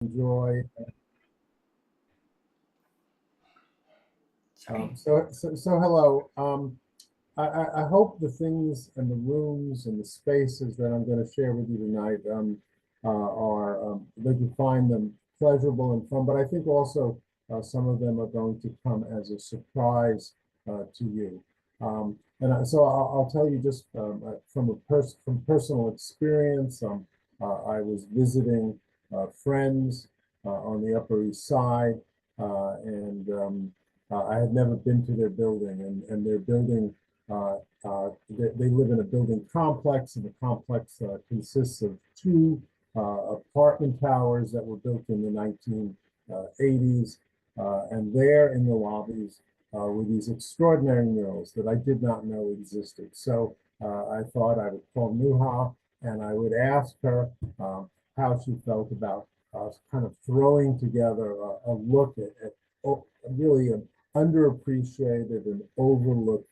enjoy. Sorry. So hello. I hope the things and the rooms and the spaces that I'm going to share with you tonight are that you find them pleasurable and fun. But I think also some of them are going to come as a surprise to you. So I'll tell you just from from personal experience. I was visiting friends on the Upper East Side, and I had never been to their building, and their building. They live in a building complex, and the complex consists of two apartment towers that were built in the 1980s. And there in the lobbies were these extraordinary murals that I did not know existed. So I thought I would call Nuha and I would ask her how she felt about kind of throwing together a look at really an underappreciated and overlooked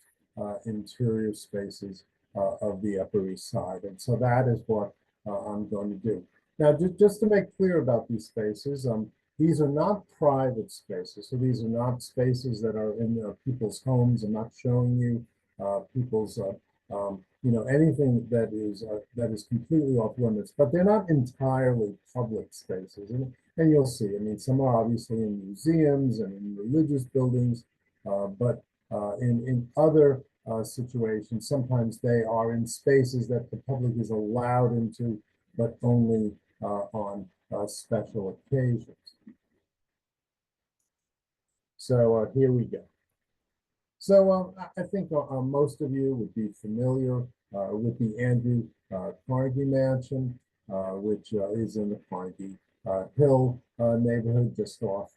interior spaces of the Upper East Side. And so that is what I'm going to do. Now, just to make clear about these spaces, these are not private spaces. So these are not spaces that are in people's homes. I'm not showing you people's, anything that is completely off limits, but they're not entirely public spaces. And you'll see, I mean, some are obviously in museums and in religious buildings, but in other situations, sometimes they are in spaces that the public is allowed into, but only on special occasions. So here we go. So I think most of you would be familiar with the Andrew Carnegie Mansion, which is in the Carnegie Hill neighborhood just off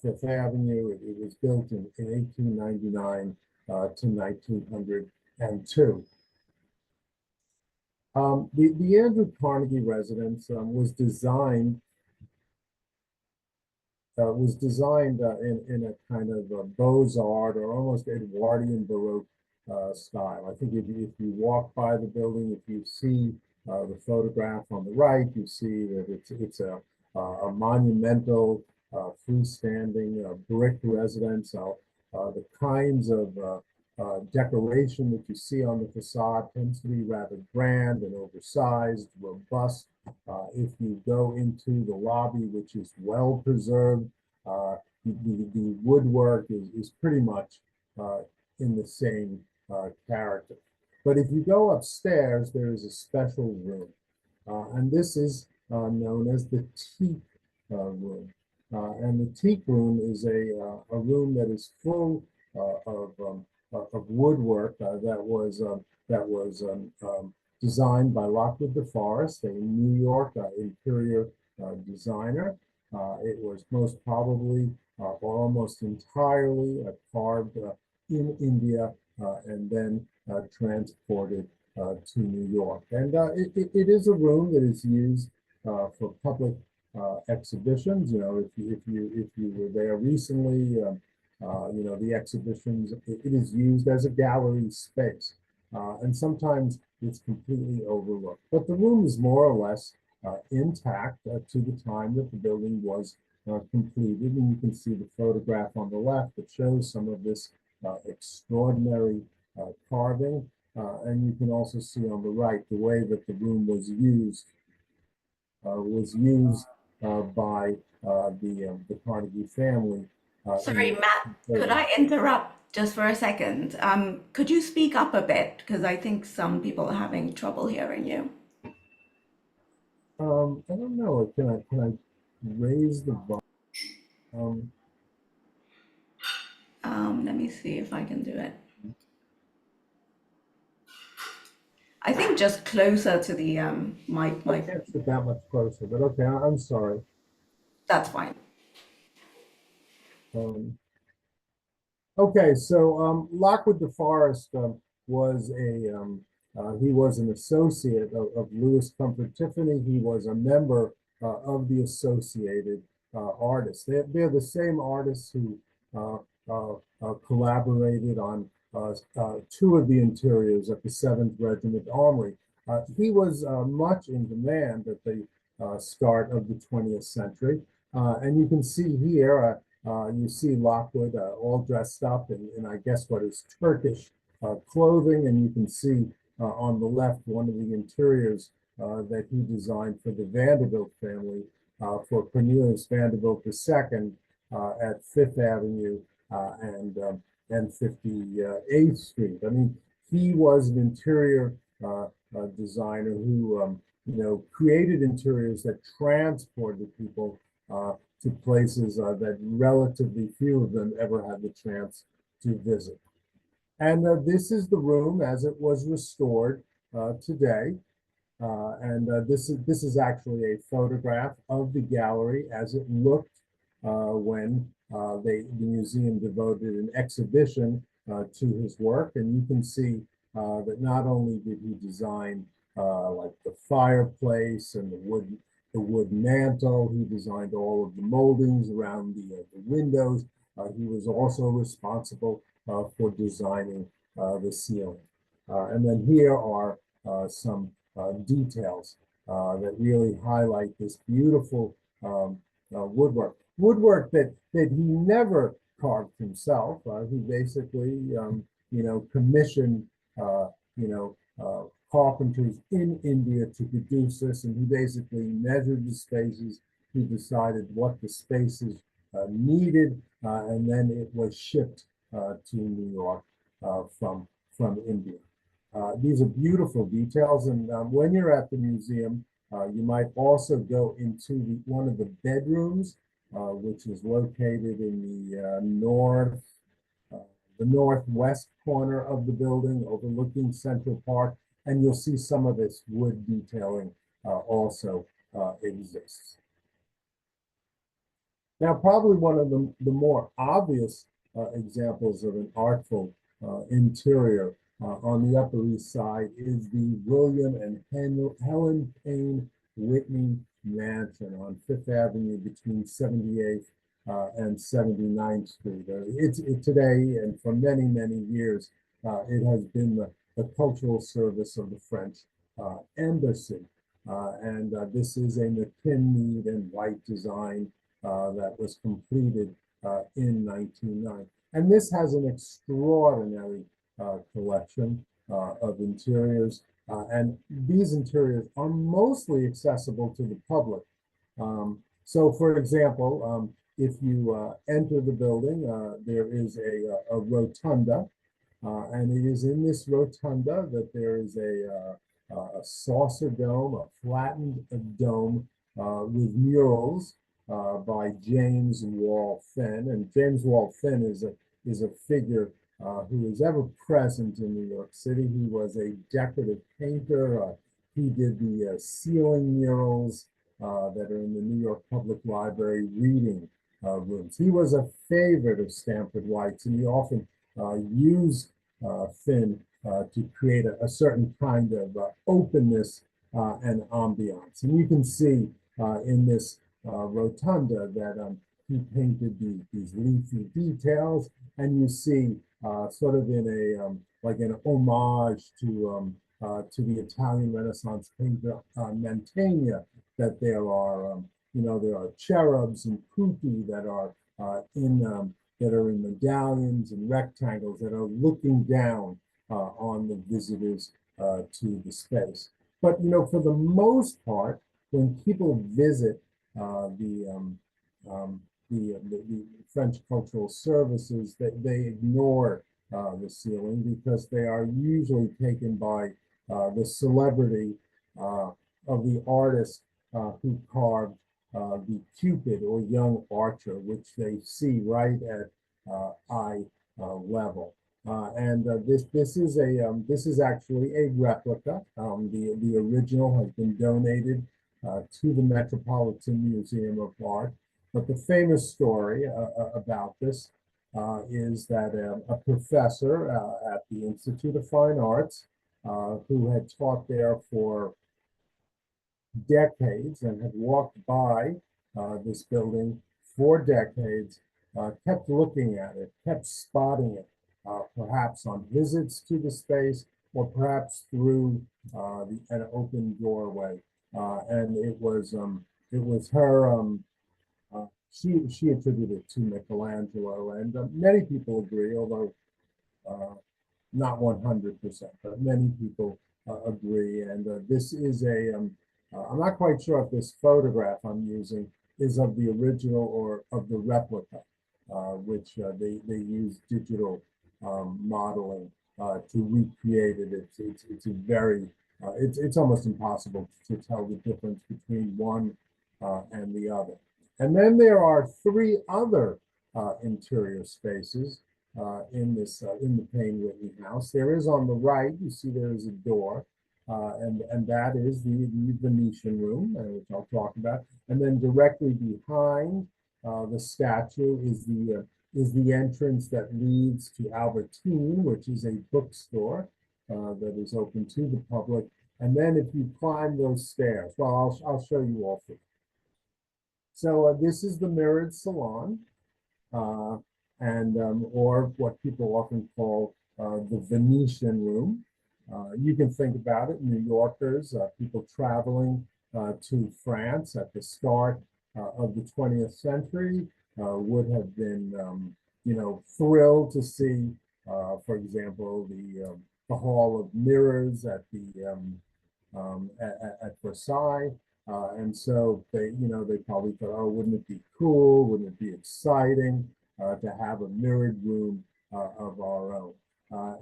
Fifth Avenue. It was built in 1899 to 1902. The Andrew Carnegie residence was designed in a kind of a Beaux-Art or almost Edwardian Baroque style. I think if you walk by the building, if you see the photograph on the right, you see that it's a monumental freestanding brick residence. The kinds of decoration that you see on the facade tends to be rather grand and oversized, robust. If you go into the lobby, which is well preserved, the woodwork is pretty much in the same character. But if you go upstairs, there is a special room, and this is known as the teak room. And the teak room is a room that is full of woodwork that was designed by Lockwood DeForest, a New York interior designer. It was most probably or almost entirely carved in India and then transported to New York. And it is a room that is used for public exhibitions. You know, if you were there recently, the exhibitions, it is used as a gallery space. And sometimes it's completely overlooked. But the room is more or less intact to the time that the building was completed. And you can see the photograph on the left that shows some of this extraordinary carving. And you can also see on the right the way that the room was used by the Carnegie family. Sorry, Matt, could I interrupt just for a second? Could you speak up a bit? Because I think some people are having trouble hearing you. I don't know. Can I raise the volume? Let me see if I can do it. I think just closer to the mic. I can't sit that much closer, but okay, I'm sorry. That's fine. Okay, so Lockwood DeForest was he was an associate of Louis Comfort Tiffany. He was a member of the Associated Artists. They're the same artists who collaborated on two of the interiors at the 7th Regiment Armory. He was much in demand at the start of the 20th century. And you can see here, you see Lockwood all dressed up in I guess what is Turkish clothing, and you can see on the left one of the interiors that he designed for the Vanderbilt family, for Cornelius Vanderbilt II at Fifth Avenue and 58th Street. I mean, he was an interior designer who created interiors that transported people to places that relatively few of them ever had the chance to visit. And this is the room as it was restored today. This is actually a photograph of the gallery as it looked when the museum devoted an exhibition to his work. And you can see that not only did he design like the fireplace and the wood mantle, he designed all of the moldings around the windows. He was also responsible for designing the ceiling. And then here are some details that really highlight this beautiful woodwork. Woodwork that he never carved himself. He basically, commissioned, carpenters in India to produce this, and he basically measured the spaces. He decided what the spaces needed, and then it was shipped to New York from India. These are beautiful details, and when you're at the museum, you might also go into one of the bedrooms, which is located in the northwest corner of the building, overlooking Central Park, and you'll see some of this wood detailing also exists. Now, probably one of the more obvious examples of an artful interior on the Upper East Side is the William and Helen Payne Whitney Mansion on Fifth Avenue between 78th and 79th Street. Today and for many, many years, it has been the cultural service of the French embassy. This is a McKinley and white design that was completed in 1909. And this has an extraordinary collection of interiors. And these interiors are mostly accessible to the public. So, for example, if you enter the building, there is a rotunda. And it is in this rotunda that there is a saucer dome, a flattened dome with murals by James Wall Fenn. And James Wall Fenn is a figure who is ever present in New York City. He was a decorative painter. He did the ceiling murals that are in the New York Public Library reading rooms. He was a favorite of Stanford White's, and he often used Finn to create a certain kind of openness and ambiance. And you can see in this rotunda that he painted these leafy details, and you see sort of in a like an homage to the Italian Renaissance painter Mantegna, that there are there are cherubs and putti that are in medallions and rectangles that are looking down on the visitors to the space. But for the most part, when people visit the French cultural services, they ignore the ceiling because they are usually taken by the celebrity of the artist who carved the Cupid or young archer, which they see right at eye level. This is actually a replica. The original has been donated to the Metropolitan Museum of Art. But the famous story about this is that a professor at the Institute of Fine Arts, who had taught there for decades and had walked by this building for decades, kept looking at it, kept spotting it, perhaps on visits to the space or perhaps through an open doorway and it was her. She attributed it to Michelangelo, and many people agree, although uh, not 100%, but many people agree. And this is I'm not quite sure if this photograph I'm using is of the original or of the replica, which they use digital modeling to recreate it. It's a very, it's almost impossible to tell the difference between one and the other. And then there are three other interior spaces in the Payne Whitney house. There is on the right, you see there is a door, and that is the Venetian room, which I'll talk about. And then directly behind the statue is the entrance that leads to Albertine, which is a bookstore that is open to the public. And then if you climb those stairs, well, I'll show you all three. So this is the mirrored salon, uh, and or what people often call the Venetian room. You can think about it, New Yorkers, people traveling to France at the start of the 20th century would have been, thrilled to see, for example, the Hall of Mirrors at Versailles. And so they probably thought, oh, wouldn't it be cool? Wouldn't it be exciting to have a mirrored room of our own?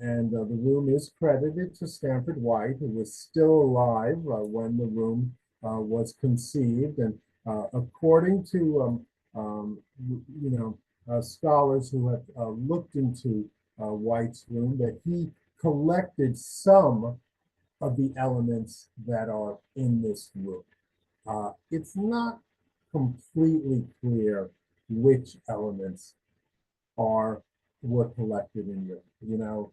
And the room is credited to Stanford White, who was still alive when the room was conceived. And according to scholars who have looked into White's room, that he collected some of the elements that are in this room. It's not completely clear which elements were collected in Europe,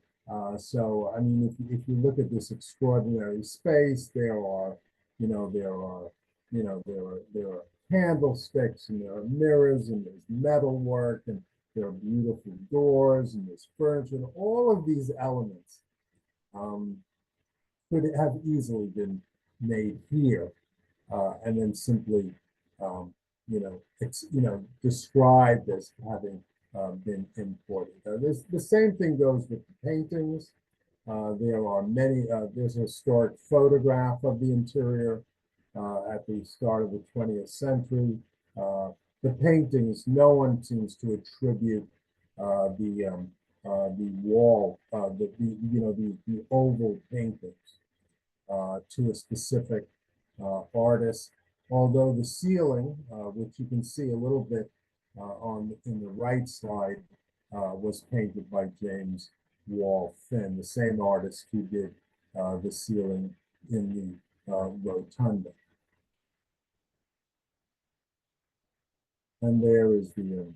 so I mean, if you look at this extraordinary space, there are candlesticks, and there are mirrors, and there's metalwork, and there are beautiful doors, and there's furniture, and all of these elements um, could have easily been made here and then simply, described as having been imported. The same thing goes with the paintings. There are many, there's a historic photograph of the interior at the start of the 20th century. The paintings, no one seems to attribute the wall, the oval paintings to a specific artist, although the ceiling, which you can see a little bit in the right slide, was painted by James Wall Finn, the same artist who did the ceiling in the rotunda. And there is the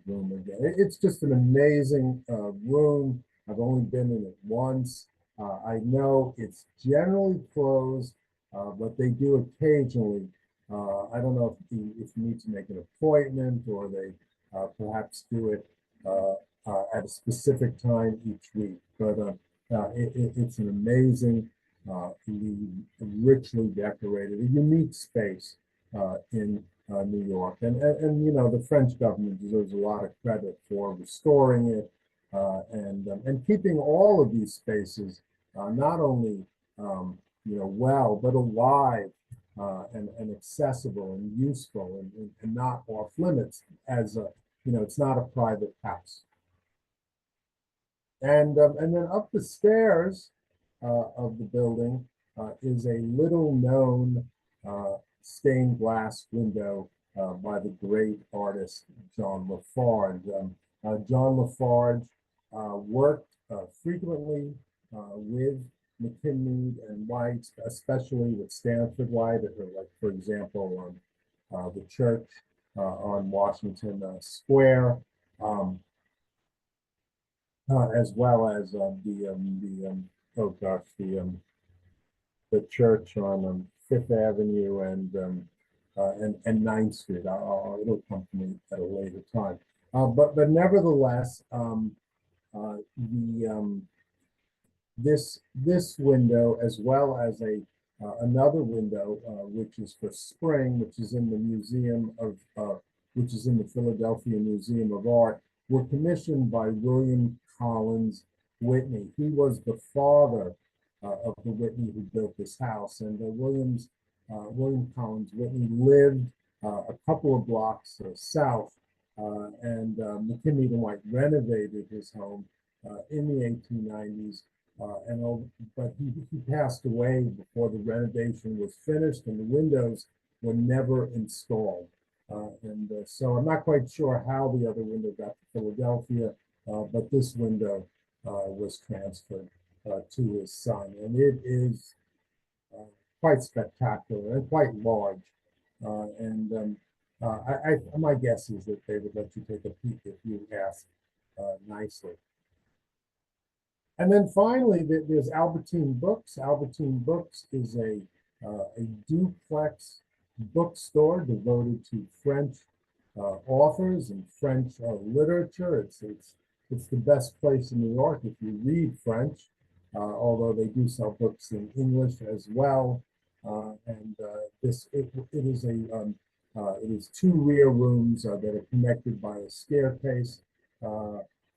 room again. It's just an amazing room. I've only been in it once. I know it's generally closed, but they do occasionally. I don't know if you need to make an appointment, or they perhaps do it at a specific time each week. But it's an amazing, richly decorated, a unique space in New York. And the French government deserves a lot of credit for restoring it and keeping all of these spaces not only well, but alive and accessible and useful and not off limits as it's not a private house. And then up the stairs of the building is a little known stained glass window by the great artist John LaFarge. John LaFarge worked frequently with McKinley and White, especially with Stanford White, like for example on the church on Washington Square, as well as the church on Fifth Avenue and 9th Street. It'll come to me at a later time. But nevertheless, this window, as well as a another window, which is for spring, which is in the which is in the Philadelphia Museum of Art, were commissioned by William Collins Whitney. He was the father of the Whitney who built this house, and William Collins Whitney lived a couple of blocks south, and McKinley and White renovated his home in the 1890s. But he passed away before the renovation was finished, and the windows were never installed. So I'm not quite sure how the other window got to Philadelphia, but this window was transferred to his son, and it is uh, quite spectacular and quite large. And My guess is that they would let you take a peek if you ask nicely. And then finally, there's Albertine Books. Albertine Books is a duplex bookstore devoted to French authors and French literature. It's the best place in New York if you read French, although they do sell books in English as well. It is two rear rooms that are connected by a staircase.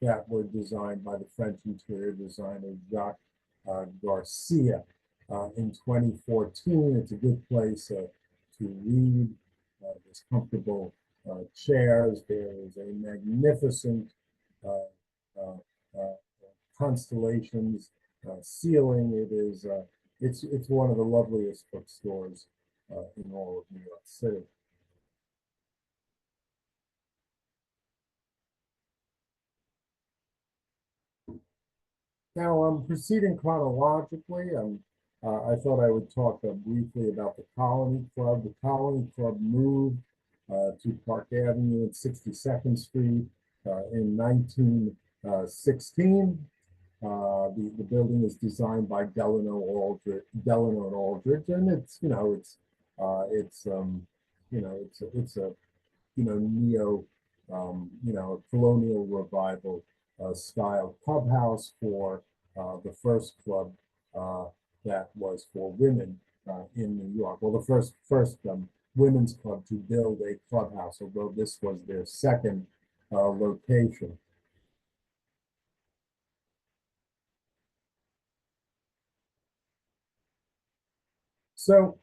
That were designed by the French interior designer Jacques Garcia in 2014. It's a good place to read. There's comfortable chairs. There is a magnificent uh, uh, uh, constellations ceiling. It's one of the loveliest bookstores in all of New York City. Now, proceeding chronologically, I thought I would talk briefly about the Colony Club. The Colony Club moved to Park Avenue and 62nd Street in 1916. The building is designed by Delano and Aldrich, and it's a neo, colonial revival style clubhouse for the first club uh, that was for women in New York. Well, the first women's club to build a clubhouse, although this was their second location. So,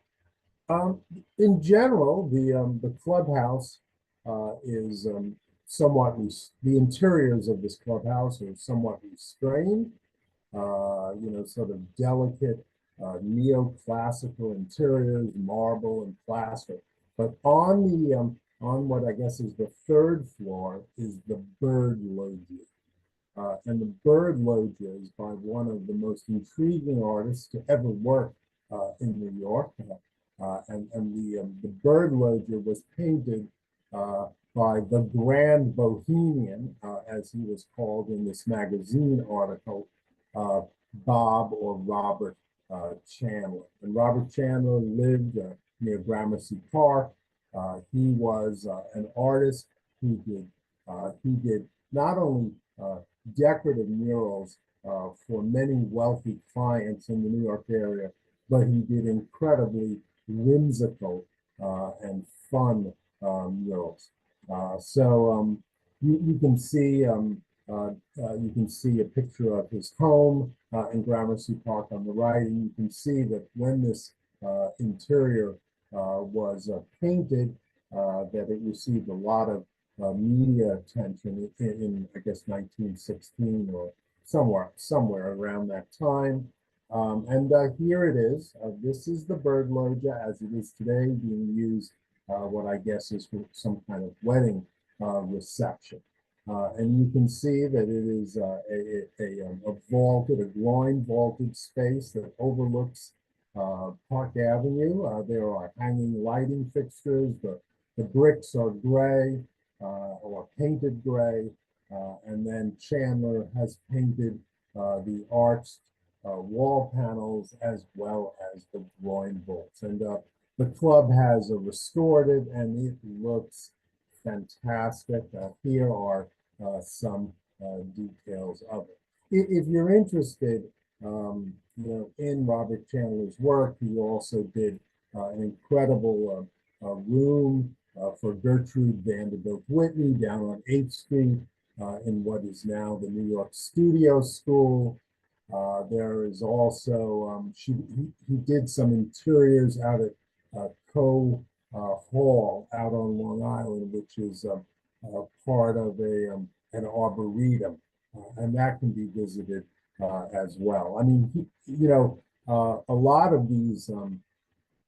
in general, the clubhouse is somewhat the interiors of this clubhouse are somewhat restrained. Sort of delicate neoclassical interiors, marble and plaster. But on what I guess is the third floor is the bird loggia. And the Bird Loggia is by one of the most intriguing artists to ever work in New York. The Bird Loggia was painted by the Grand Bohemian, as he was called in this magazine article, uh, Bob or Robert Chandler. And Robert Chandler lived near Gramercy Park. He was an artist he did not only decorative murals for many wealthy clients in the New York area, but he did incredibly whimsical and fun murals. You can see a picture of his home in Gramercy Park on the right, and you can see that when this interior was painted, that it received a lot of media attention I guess 1916 or somewhere around that time. Here it is. This is the Bird Loggia as it is today, being used what I guess is for some kind of wedding reception. And you can see that it is a groin vaulted space that overlooks Park Avenue. There are hanging lighting fixtures. The bricks are gray or painted gray. And then Chandler has painted the arched wall panels as well as the groin bolts. And the club has restored it, and it looks fantastic. Here are some details of it. If you're interested in Robert Chandler's work. He also did an incredible room for Gertrude Vanderbilt Whitney down on 8th Street in what is now the New York Studio School. There is also, he did some interiors out at Co Hall out on Long Island, which is part of an arboretum, and that can be visited as well. I mean, a lot of these,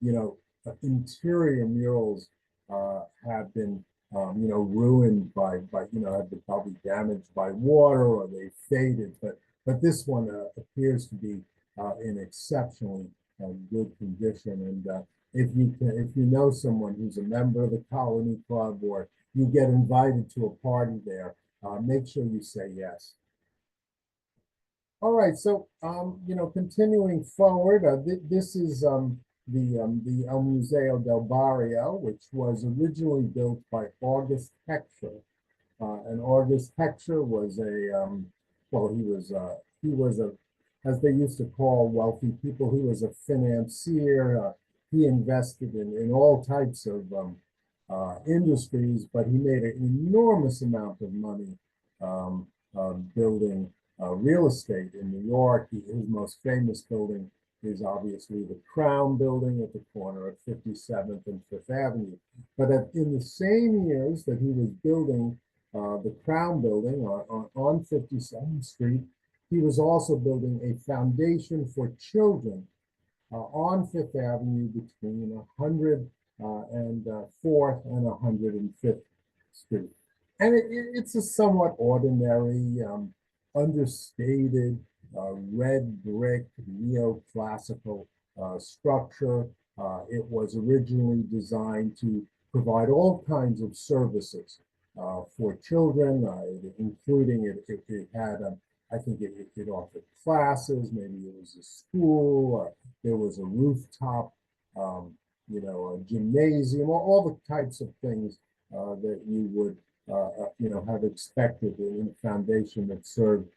you know, interior murals have been, ruined have been probably damaged by water or they faded, but this one appears to be in exceptionally good condition. And if you know someone who's a member of the Colony Club or you get invited to a party there, make sure you say yes. All right, so continuing forward, this is the El Museo del Barrio, which was originally built by August Heckscher. And August Heckscher was he was a, as they used to call wealthy people, he was a financier. He invested in all types of industries, but he made an enormous amount of money building real estate in New York. His most famous building is obviously the Crown Building at the corner of 57th and Fifth Avenue. But in the same years that he was building the Crown Building on 57th Street, he was also building a foundation for children on Fifth Avenue between 100 and 4th and 105th Street. And it's a somewhat ordinary, understated, red brick neoclassical structure. It was originally designed to provide all kinds of services for children, including it had, I think it offered classes, maybe it was a school, there was a rooftop, a gymnasium, all the types of things that you would, have expected in a foundation that served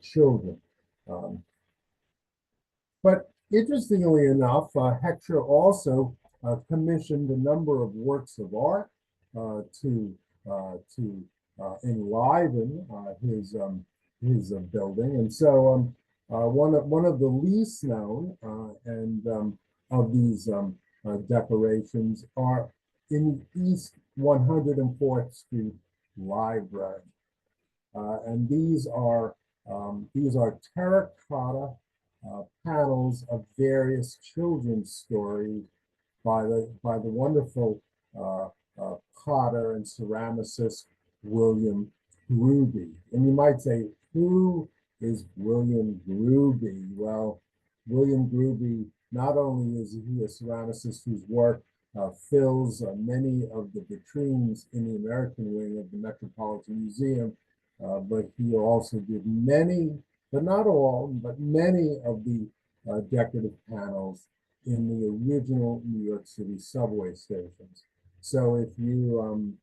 children. But interestingly enough, Heckscher also commissioned a number of works of art to enliven his building, and so one of the least known and of these decorations are in the East 104th Street Library, and these are terracotta panels of various children's stories by the wonderful potter and ceramicist William Gruby. And you might say, who is William Gruby? Well, William Gruby, not only is he a ceramicist whose work fills many of the vitrines in the American wing of the Metropolitan Museum, but he also did many, but not all, but many of the decorative panels in the original New York City subway stations. So if you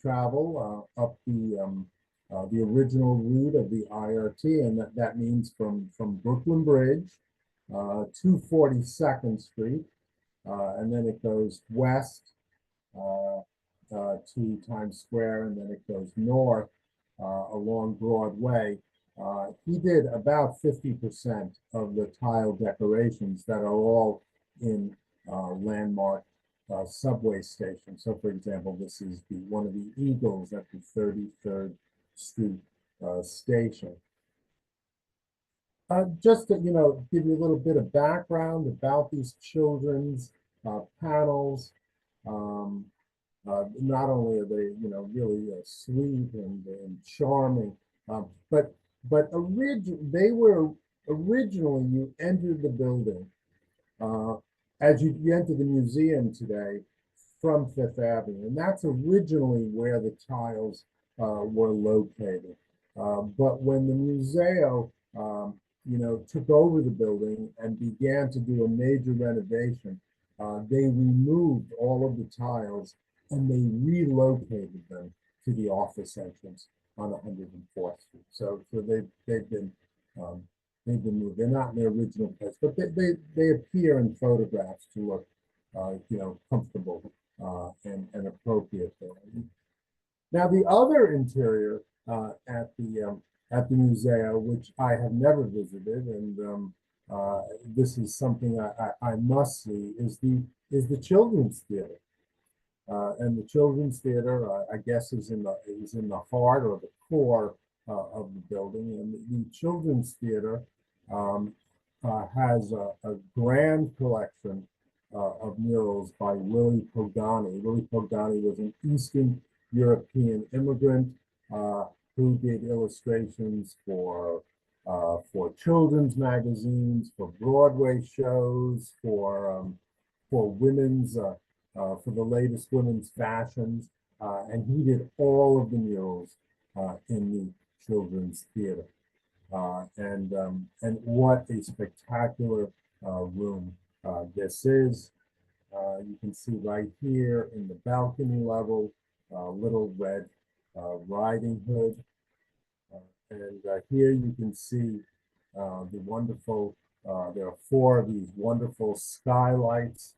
travel up the original route of the IRT, and that means from Brooklyn Bridge to 42nd Street, and then it goes west to Times Square, and then it goes north along Broadway. He did about 50% of the tile decorations that are all in landmark subway stations. So, for example, this is one of the Eagles at the 33rd Street station. Just to give you a little bit of background about these children's panels. Not only are they really sweet and charming, but they were originally, you entered the building as you enter the museum today from Fifth Avenue, and that's originally where the tiles were located. But when the museo took over the building and began to do a major renovation, they removed all of the tiles and they relocated them to the office entrance on 104th Street. So they've been they've been moved. They're not in their original place, but they appear in photographs to look, comfortable and appropriate there. Now, the other interior at the museum, which I have never visited, and this is something I must see, is the children's theater. And the children's theater, I guess, is in the heart or the core of the building. And the children's theater um, has a grand collection of murals by Willie Pogani. Willie Pogani was an Eastern European immigrant who did illustrations for children's magazines, for Broadway shows, for women's for the latest women's fashions, and he did all of the murals in the children's theater. And what a spectacular room this is. You can see right here in the balcony level, Little Red Riding Hood. And here you can see the wonderful, there are four of these wonderful skylights.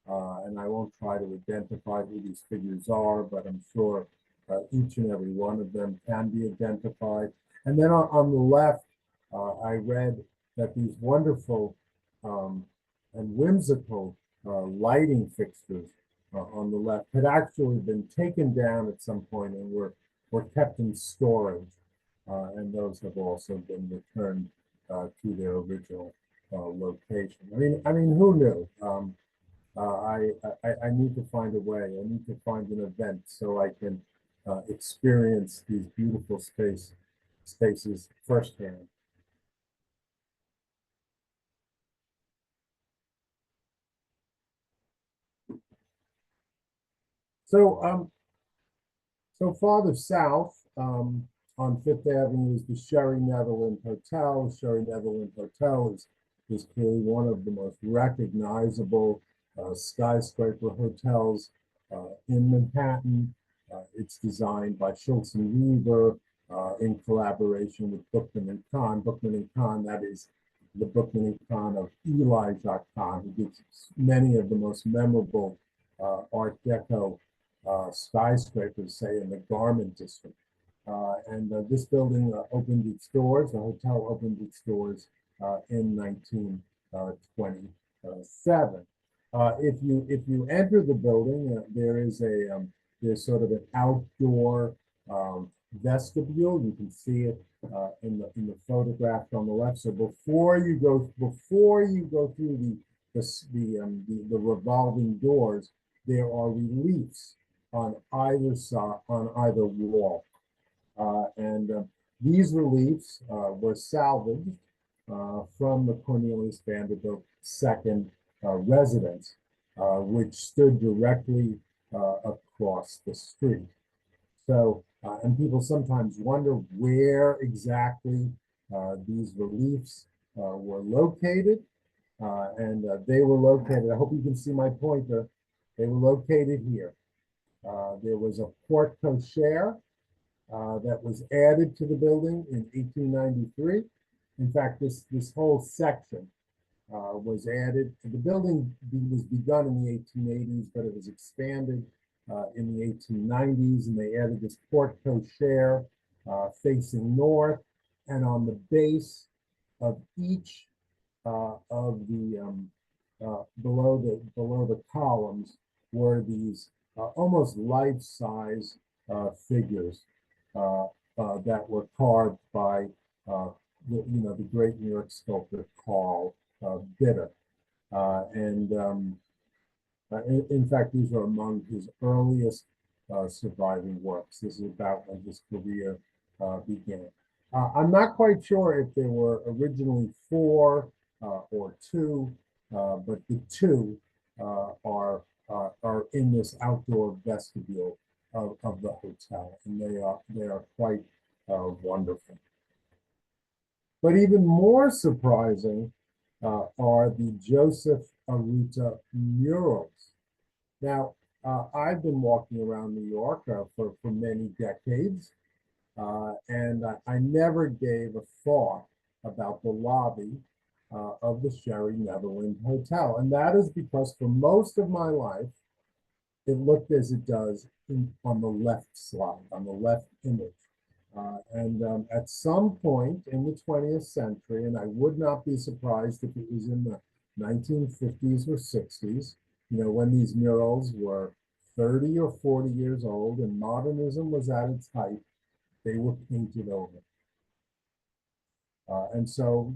And I won't try to identify who these figures are, but I'm sure each and every one of them can be identified. And then on the left, I read that these wonderful and whimsical lighting fixtures on the left had actually been taken down at some point and were kept in storage. And those have also been returned to their original location. I mean, who knew? I need to find a way. I need to find an event so I can experience these beautiful spaces firsthand. So so farther south on Fifth Avenue is the Sherry Netherland Hotel. Sherry Netherland Hotel is clearly one of the most recognizable skyscraper hotels in Manhattan. It's designed by Schultz and Weaver in collaboration with Bookman and Kahn. Bookman and Kahn, that is the Bookman and Kahn of Eli Jacques Kahn, who did many of the most memorable Art Deco skyscrapers, say in the Garment District. And this building opened its doors, the hotel opened its doors in 1927. If you enter the building, there's sort of an outdoor vestibule. You can see it in the photograph on the left. So before you go through the revolving doors, there are reliefs on either side, on either wall. And these reliefs were salvaged from the Cornelius Vanderbilt second residence, which stood directly across the street. So, and people sometimes wonder where exactly these reliefs were located. And they were located, I hope you can see my pointer, they were located here. There was a porte cochere that was added to the building in 1893. In fact, this whole section was added. The building was begun in the 1880s, but it was expanded in the 1890s, and they added this porte cochere facing north, and on the base of each of the below the columns were these almost life-size figures that were carved by the great New York sculptor Carl Bitter. In fact, these are among his earliest surviving works. This is about when his career began. I'm not quite sure if there were originally four or two, but the two are in this outdoor vestibule of the hotel, and they are quite wonderful. But even more surprising are the Joseph Aruta murals. Now, I've been walking around New York for many decades, and I never gave a thought about the lobby of the Sherry Netherland Hotel. And that is because for most of my life, it looked as it does on the left slide, on the left image. And at some point in the 20th century, and I would not be surprised if it was in the 1950s or 60s, when these murals were 30 or 40 years old and modernism was at its height, they were painted over. And so,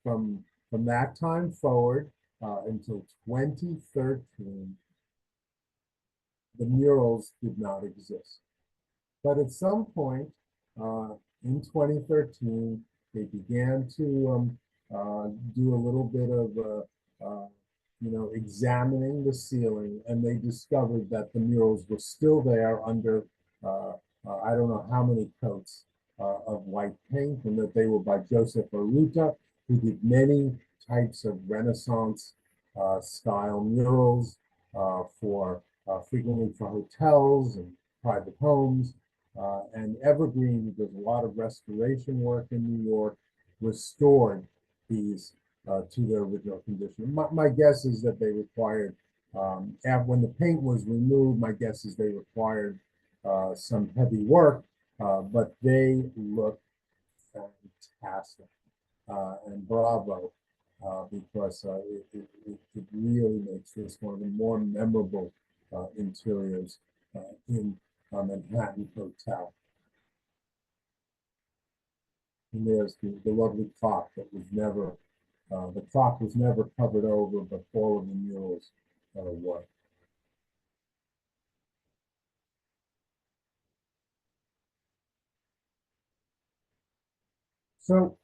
from that time forward until 2013, the murals did not exist. But at some point in 2013, they began to do a little bit of, examining the ceiling, and they discovered that the murals were still there under, I don't know how many coats of white paint, and that they were by Joseph Arruta, who did many types of Renaissance style murals for frequently for hotels and private homes. And Evergreen, who does a lot of restoration work in New York, restored these to their original condition. My guess is that they required, when the paint was removed, my guess is they required some heavy work, but they look fantastic. And bravo, because it really makes this one of the more memorable interiors in a Manhattan hotel. And there's the lovely clock that was never, the clock was never covered over, but all of the murals were. So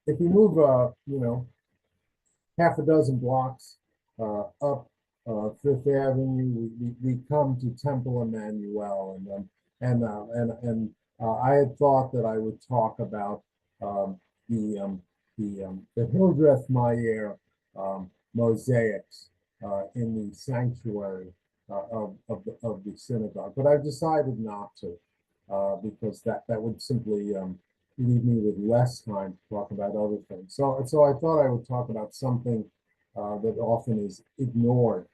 if you move, half a dozen blocks up Fifth Avenue, we come to Temple Emmanuel, and I had thought that I would talk about the the Hildreth Meyer mosaics in the sanctuary of the synagogue, but I've decided not to because that would simply leave me with less time to talk about other things. So I thought I would talk about something that often is ignored.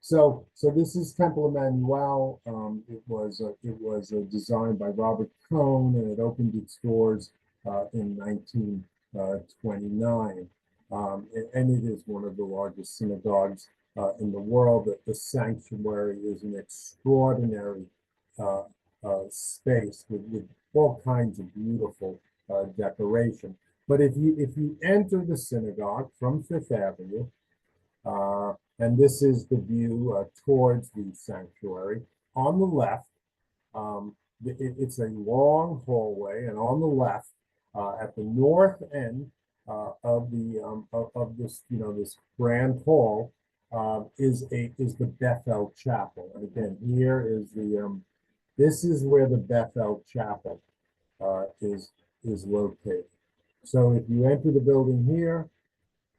So this is Temple Emmanuel. It was designed by Robert Cohn, and it opened its doors in 1929. And it is one of the largest synagogues in the world. The sanctuary is an extraordinary space with all kinds of beautiful decoration. But if you enter the synagogue from Fifth Avenue, and this is the view towards the sanctuary, on the left, it's a long hallway, and on the left, at the north end of this this grand hall, is the Bethel Chapel. And again, here is this is where the Bethel Chapel is located. So if you enter the building here,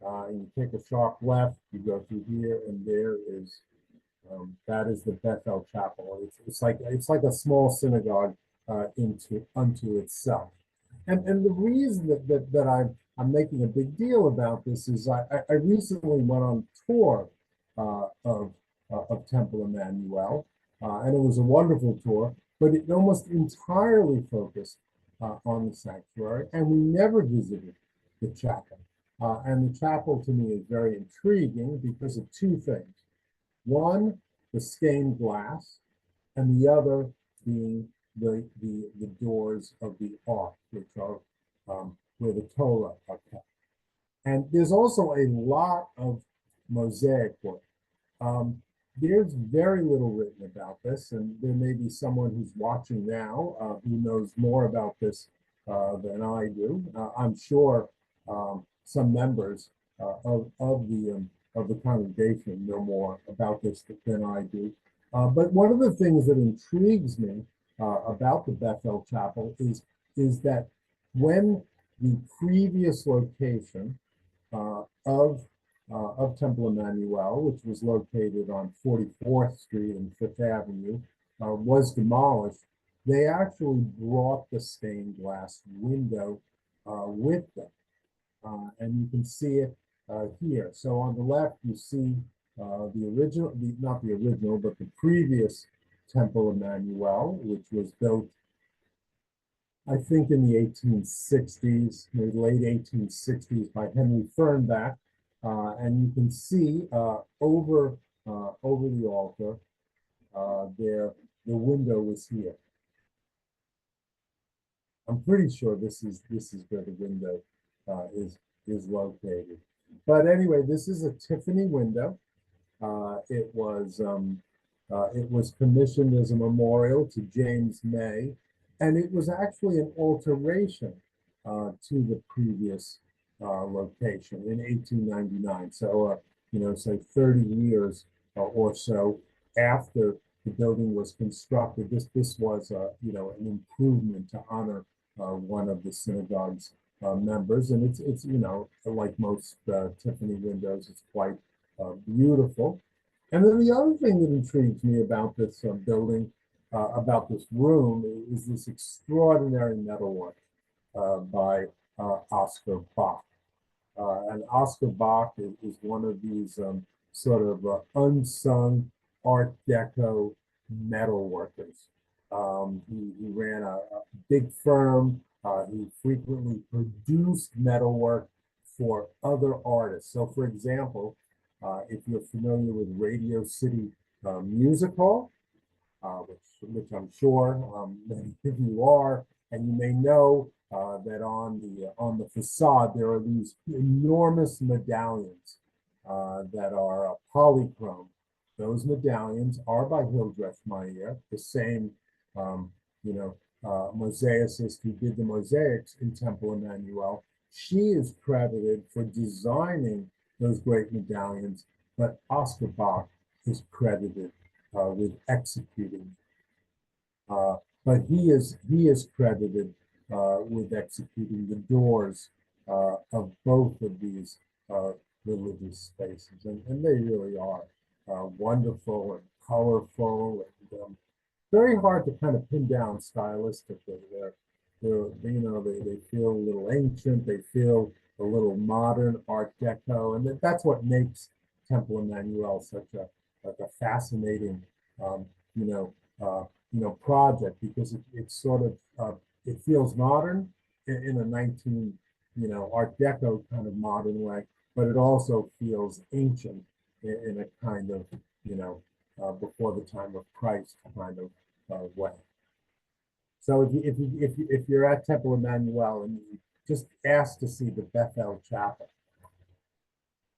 and you take a sharp left, you go through here, and there is that is the Bethel Chapel. It's like a small synagogue unto itself. And the reason that I'm making a big deal about this is I recently went on tour of Temple Emmanuel, and it was a wonderful tour, but it almost entirely focused on the sanctuary, and we never visited the chapel. And the chapel to me is very intriguing because of two things. One, the stained glass, and the other being the doors of the ark, which are where the Torah are kept. And there's also a lot of mosaic work. There's very little written about this, and there may be someone who's watching now who knows more about this than I do. I'm sure some members of the congregation know more about this than I do. But one of the things that intrigues me about the Bethel Chapel is that when the previous location of Temple Emmanuel, which was located on 44th Street and Fifth Avenue, was demolished, they actually brought the stained glass window with them. And you can see it here. So on the left, you see the original, not the original, but the previous Temple Emmanuel, which was built, I think, in the 1860s, the late 1860s, by Henry Fernbach. And you can see over the altar there, the window was here. I'm pretty sure this is where the window is located. But anyway, this is a Tiffany window. It was commissioned as a memorial to James May, and it was actually an alteration to the previous location in 1899. So, say 30 years or so after the building was constructed, this was an improvement to honor one of the synagogue's members, and it's like most Tiffany windows, it's quite beautiful. And then the other thing that intrigues me about this building, about this room, is this extraordinary metalwork by Oscar Bach. And Oscar Bach is one of these sort of unsung Art Deco metal workers. He ran a big firm. He frequently produced metalwork for other artists. So, for example, if you're familiar with Radio City Music Hall, which I'm sure many of you are, and you may know that on the facade there are these enormous medallions that are polychrome. Those medallions are by Hildreth Meyer, the same um, mosaicist who did the mosaics in Temple Emmanuel. She is credited for designing those great medallions, but Oscar Bach is credited with executing. But he is credited with executing the doors of both of these religious spaces, and they really are wonderful and colorful and very hard to kind of pin down stylistically. They feel a little ancient, they feel a little modern Art Deco, and that's what makes Temple Emmanuel such a fascinating um, you know project, because it's sort of it feels modern in a 19 Art Deco kind of modern way, but it also feels ancient in a kind of before the time of Christ kind of way. So if you're at Temple Emmanuel and you just ask to see the Bethel Chapel.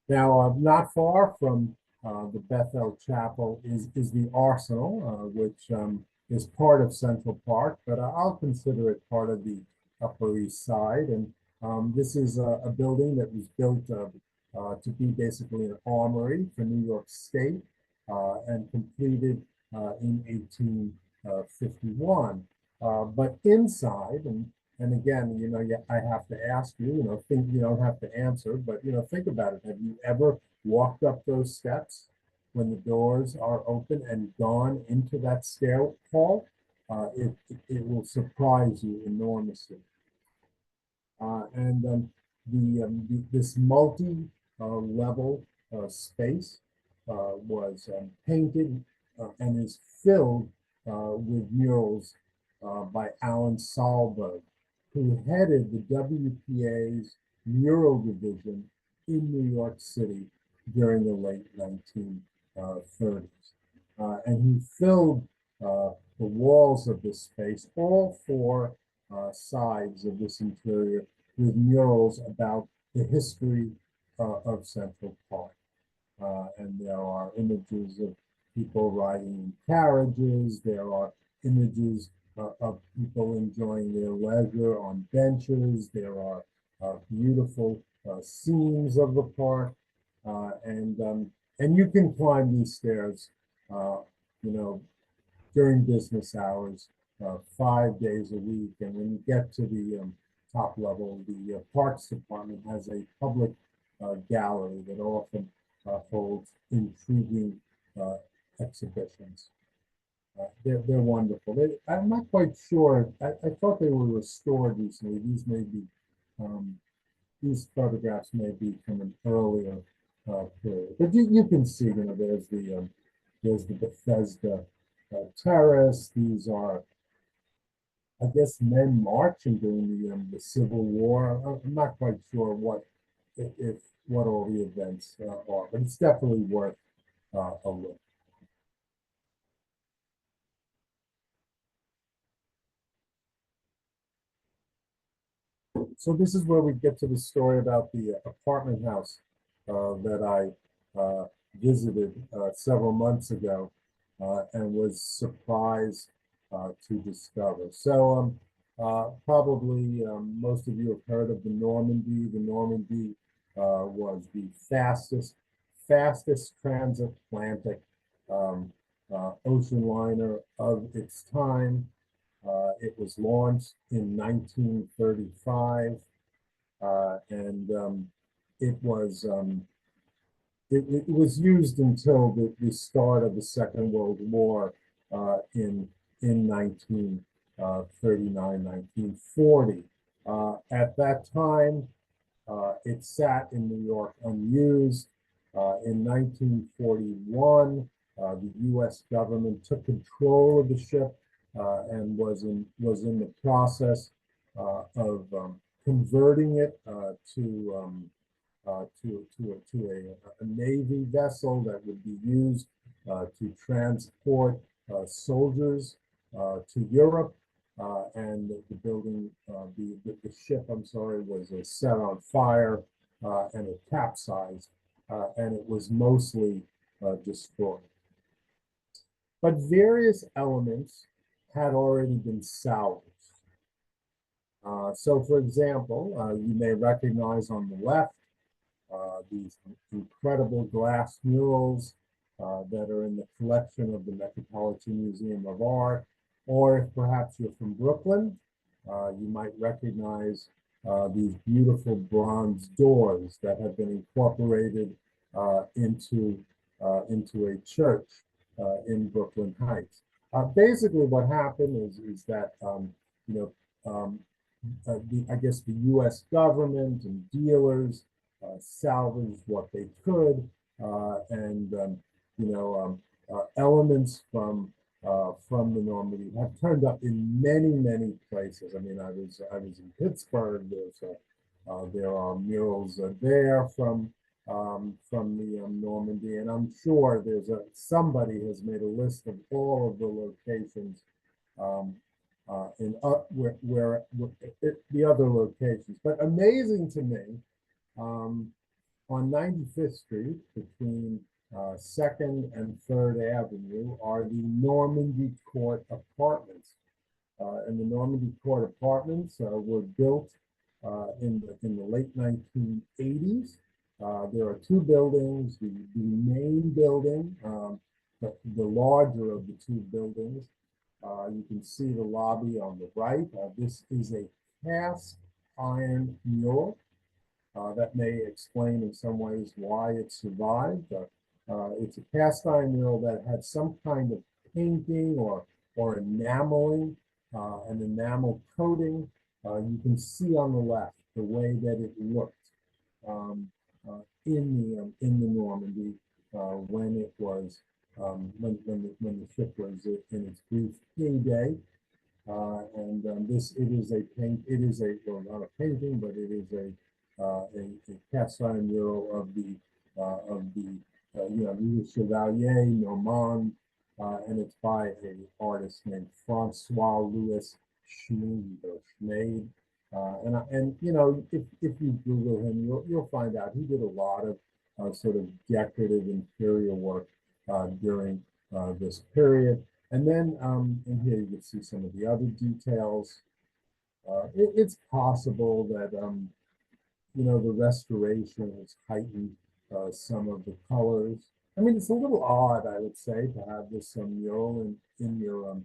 Now, not far from the Bethel Chapel is the Arsenal, which is part of Central Park, but I'll consider it part of the Upper East Side. And this is a building that was built to be basically an armory for New York State and completed in 1851. But inside, and again, I have to ask you, think you don't have to answer, but think about it. Have you ever walked up those steps when the doors are open and gone into that stair hall? It will surprise you enormously. And this multi-level space was painted and is filled with murals by Alan Sahlberg, who headed the WPA's mural division in New York City during the late 1930s. And he filled the walls of this space, all four sides of this interior, with murals about the history of Central Park. And there are images of people riding in carriages. There are images of people enjoying their leisure on benches. There are beautiful scenes of the park, and you can climb these stairs, you know, during business hours, 5 days a week. And when you get to the top level, the Parks Department has a public gallery that often holds intriguing exhibitions. They're wonderful. I'm not quite sure. I thought they were restored recently. These may be these photographs may be from an earlier period. But you can see, there's the Bethesda terrace. These are, I guess, men marching during the Civil War. I'm not quite sure if what all the events are, but it's definitely worth a look. So this is where we get to the story about the apartment house that I visited several months ago and was surprised to discover. So probably most of you have heard of the Normandy. The Normandy was the fastest transatlantic ocean liner of its time. It was launched in 1935, and it was it was used until the start of the Second World War in 1939, 1940. At that time, it sat in New York unused. In 1941, the U.S. government took control of the ship and was in the process of converting it to a Navy vessel that would be used to transport soldiers to Europe. And the building, the ship, I'm sorry, was set on fire and it capsized, and it was mostly destroyed. But various elements had already been salvaged. So, for example, you may recognize on the left these incredible glass murals that are in the collection of the Metropolitan Museum of Art. Or if perhaps you're from Brooklyn, you might recognize these beautiful bronze doors that have been incorporated into a church in Brooklyn Heights. Basically, what happened is that you know I guess the U.S. government and dealers salvaged what they could, and elements from the Normandy have turned up in many places. I mean, I was in Pittsburgh. There are murals there from the Normandy, and I'm sure somebody has made a list of all of the locations where the other locations. But amazing to me, on 95th Street between 2nd and 3rd Avenue are the Normandy Court Apartments. And the Normandy Court Apartments were built in the late 1980s. There are two buildings. The main building, the larger of the two buildings, you can see the lobby on the right. This is a cast iron mural. That may explain in some ways why it survived. It's a cast iron mural that had some kind of painting or enameling, an enamel coating. You can see on the left the way that it looked in the Normandy when it was when the ship was in its brief heyday. It is well, not a painting, but it is a cast iron mural of the Louis Chevalier Normand, and it's by an artist named Francois Louis Schneid. If you Google him, you'll find out he did a lot of sort of decorative interior work during this period. And then in here you can see some of the other details. It's possible that the restoration has heightened some of the colors. I mean, it's a little odd, I would say, to have this mural in your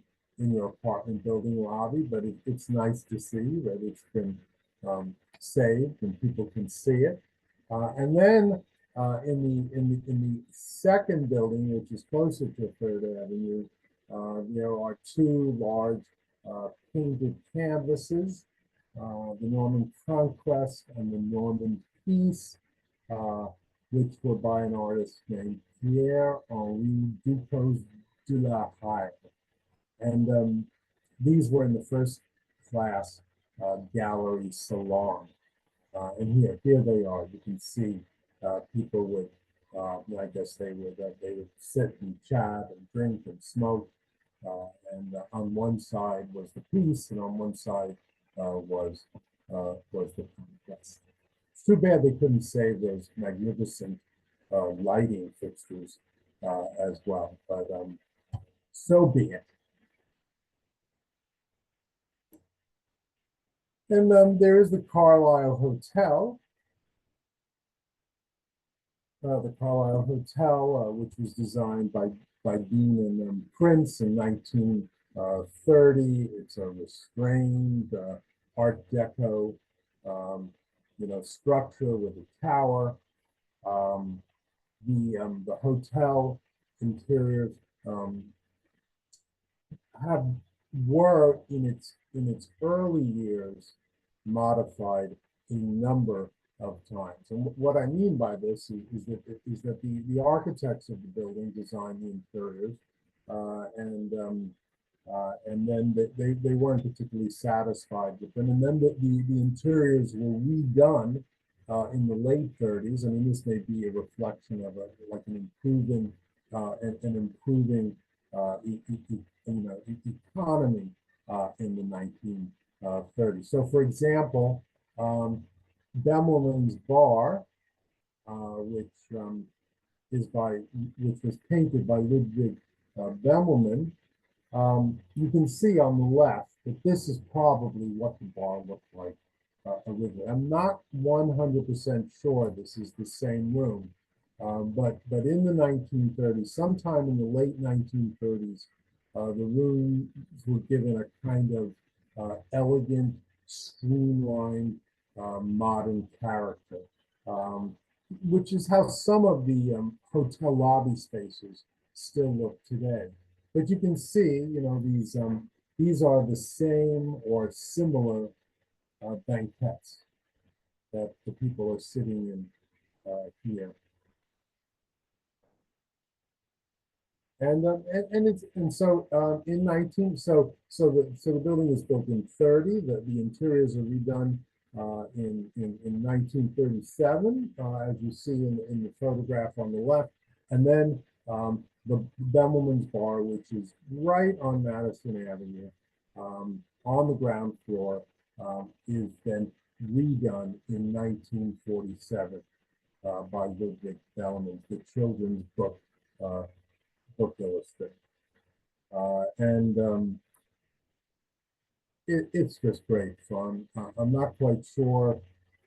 apartment building lobby, but it's nice to see that it's been saved and people can see it. And then in the second building, which is closer to 3rd Avenue, there are two large painted canvases the Norman Conquest and the Norman Peace, uh, which were by an artist named Pierre-Henri Ducos de la Haye. And these were in the first class gallery salon. And here they are. You can see people would, I guess they would sit and chat and drink and smoke. And on one side was the peace, and on one side was the conquest. It's too bad they couldn't save those magnificent lighting fixtures as well, but so be it. And there is the Carlisle Hotel, which was designed by Dean and Prince in 1930. It's a restrained Art Deco, structure with a tower. The hotel interiors have were in its early years modified a number of times. And what I mean by this is that the architects of the building designed the interiors, and then they weren't particularly satisfied with them. And then the interiors were redone in the late 30s. I mean, this may be a reflection of like an improving economy in the 1930s. So, for example, Bemelman's Bar, which which was painted by Ludwig Bemelman. You can see on the left that this is probably what the bar looked like originally. I'm not 100% sure this is the same room, but in the 1930s, sometime in the late 1930s, the rooms were given a kind of elegant, streamlined, modern character, which is how some of the hotel lobby spaces still look today. But you can see, these are the same or similar banquettes that the people are sitting in here. And so in 19 so the building was built in 30. The interiors are redone in 1937, as you see in the photograph on the left, and then the Bemelman's Bar, which is right on Madison Avenue, on the ground floor, is then redone in 1947 by Ludwig Bemelman, the children's book illustrator. And it's just great fun. I'm not quite sure.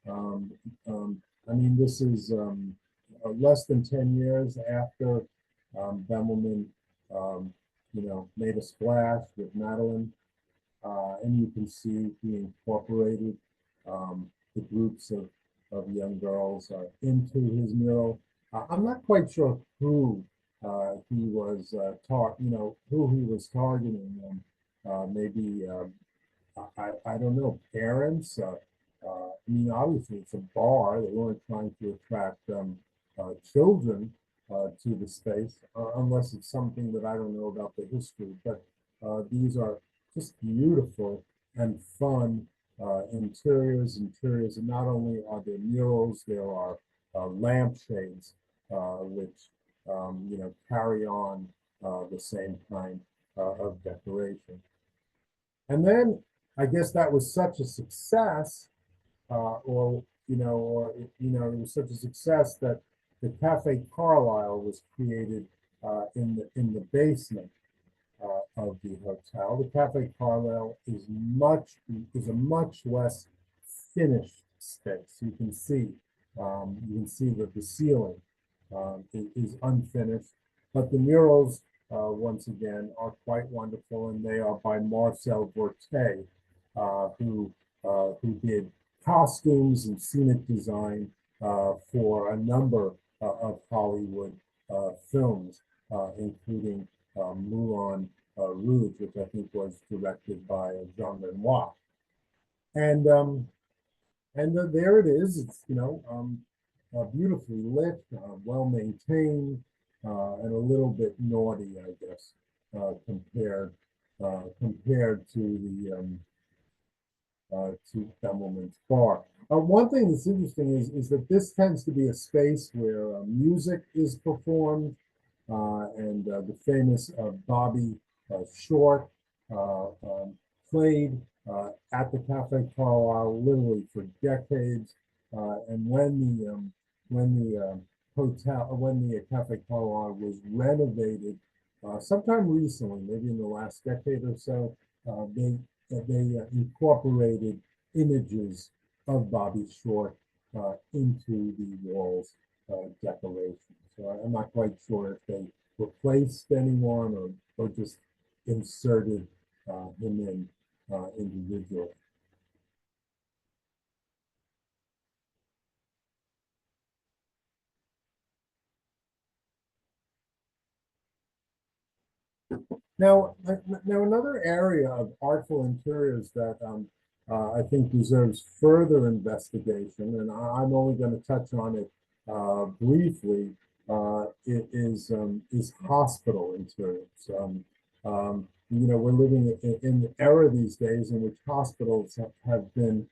I mean, this is less than 10 years after Bemelman, made a splash with Madeline. And you can see he incorporated the groups of young girls into his mural. I'm not quite sure who he was who he was targeting. Maybe I don't know, parents. I mean, obviously it's a bar. They weren't trying to attract children to the space, unless it's something that I don't know about the history. But these are just beautiful and fun interiors. And not only are there murals, there are lampshades, which carry on the same kind of decoration. And then I guess that was such a success, it was such a success that the Cafe Carlisle was created in the basement of the hotel. The Cafe Carlisle is a much less finished space. You can see that the ceiling is unfinished, but the murals once again are quite wonderful, and they are by Marcel Borté, who did costumes and scenic design for a number of Hollywood films, including Moulin Rouge, which I think was directed by Jean Renoir. And there it is. It's beautifully lit, well maintained, and a little bit naughty, I guess, compared to Templeman's Bar. One thing that's interesting is that this tends to be a space where music is performed, and the famous Bobby Short played at the Cafe Carlisle literally for decades. And when the Cafe Carlisle was renovated, sometime recently, maybe in the last decade or so, they incorporated images of Bobby Short into the walls decoration. So I'm not quite sure if they replaced anyone or just inserted him in individually. Now, another area of artful interiors that I think deserves further investigation, and I'm only going to touch on it briefly, is hospital interiors. We're living in an era these days in which hospitals have been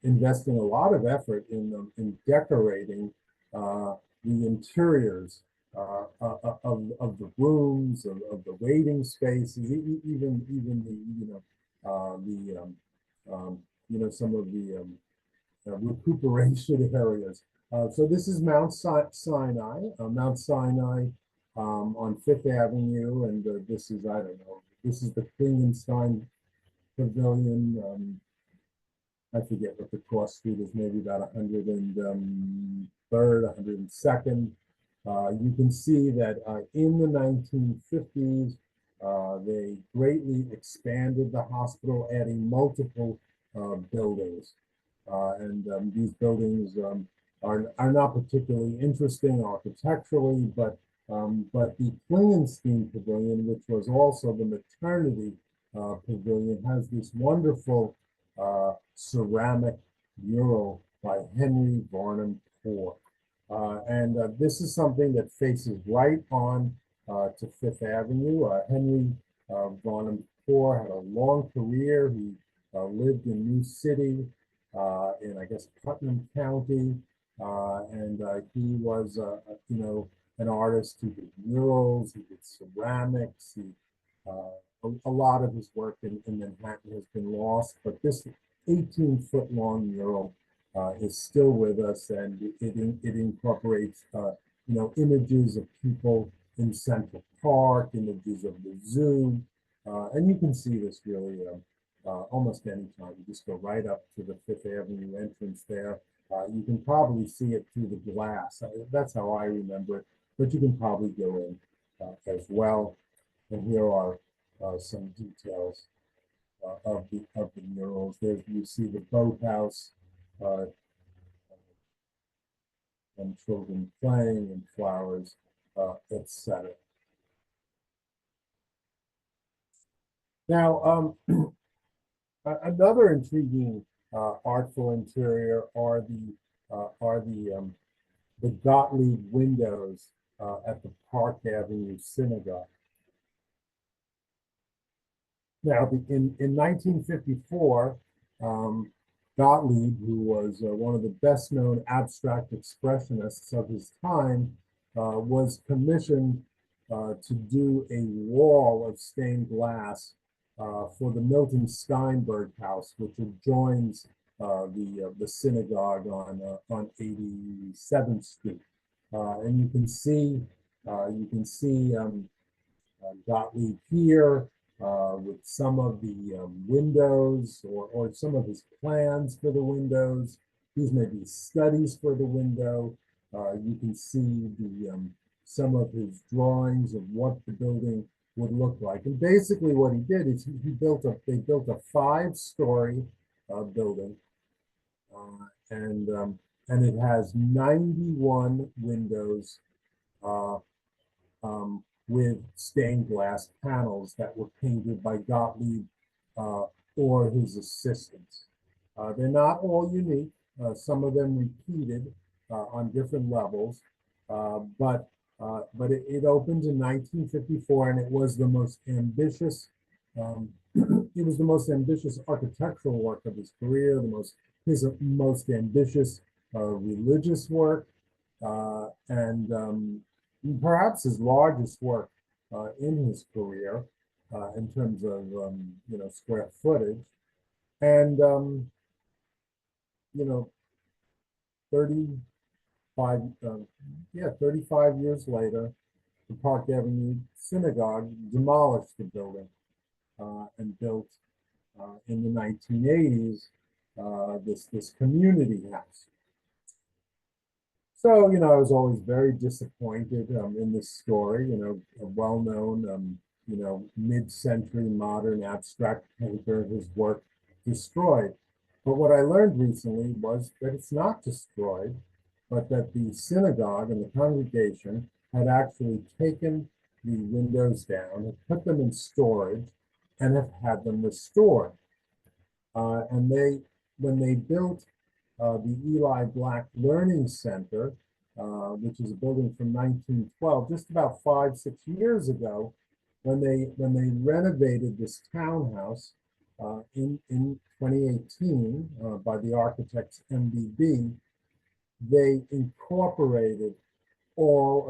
investing a lot of effort in decorating the interiors of the rooms, of the waiting spaces, even the the some of the recuperation areas. So this is Mount Sinai on Fifth Avenue, and this is I don't know. This is the Klingenstein Pavilion. I forget what the cross street is, maybe about 103rd, 102nd. You can see that in the 1950s, they greatly expanded the hospital, adding multiple buildings. And these buildings are not particularly interesting architecturally, but the Klingenstein Pavilion, which was also the maternity pavilion, has this wonderful ceramic mural by Henry Varnum Poor. And this is something that faces right on to Fifth Avenue. Henry Varnum Poor had a long career. He lived in New City, in I guess Putnam County, and he was an artist who did murals, he did ceramics, a lot of his work in Manhattan has been lost, but this 18-foot long mural is still with us, and it incorporates images of people in Central Park, images of the zoo, and you can see this really almost anytime. You just go right up to the Fifth Avenue entrance there. You can probably see it through the glass. That's how I remember it, but you can probably go in as well. And here are some details of the murals. There you see the boathouse uh, and children playing and flowers, etc. Now, another intriguing artful interior are the Gottlieb windows at the Park Avenue Synagogue. Now, in 1954, um, Gottlieb, who was one of the best known abstract expressionists of his time, was commissioned to do a wall of stained glass for the Milton Steinberg House, which adjoins the synagogue on 87th Street, and you can see Gottlieb here with some of the windows or some of his plans for the windows. These may be studies for the window. You can see some of his drawings of what the building would look like. And basically what he did is they built a 5-story building, and it has 91 windows uh, with stained glass panels that were painted by Gottlieb or his assistants. They're not all unique. Some of them repeated on different levels, but it opened in 1954, and it was the most ambitious. Um, it was the most ambitious architectural work of his career, his most ambitious religious work, and perhaps his largest work in his career in terms of square footage. And you know, 35 yeah 35 years later, the Park Avenue Synagogue demolished the building and built in the 1980s this community house. So, I was always very disappointed in this story, a well-known, mid-century modern abstract painter, his work destroyed. But what I learned recently was that it's not destroyed, but that the synagogue and the congregation had actually taken the windows down, had put them in storage, and have had them restored. And when they built the Eli Black Learning Center, which is a building from 1912, just about 5, 6 years ago, when they renovated this townhouse in 2018 by the architects MBB, they incorporated all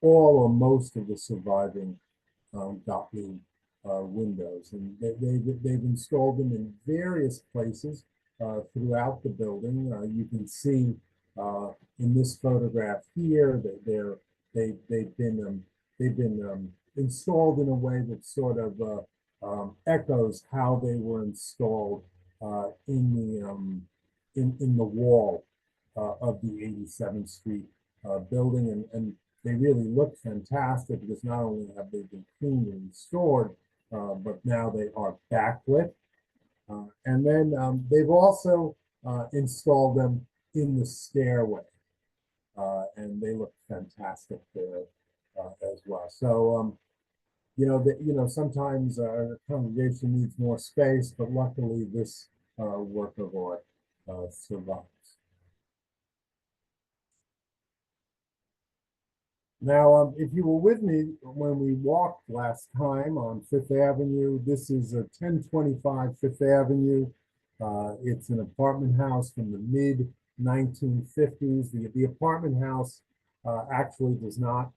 or most of the surviving Gottlieb windows, and they've installed them in various places throughout the building. You can see in this photograph here that they've been installed in a way that sort of echoes how they were installed in the wall of the 87th Street building, and they really look fantastic because not only have they been cleaned and restored, but now they are backlit. And then they've also installed them in the stairway, and they look fantastic there as well. So, sometimes a congregation needs more space, but luckily this work of art survives. Now, if you were with me when we walked last time on Fifth Avenue, this is a 1025 Fifth Avenue. It's an apartment house from the mid 1950s. The apartment house actually does not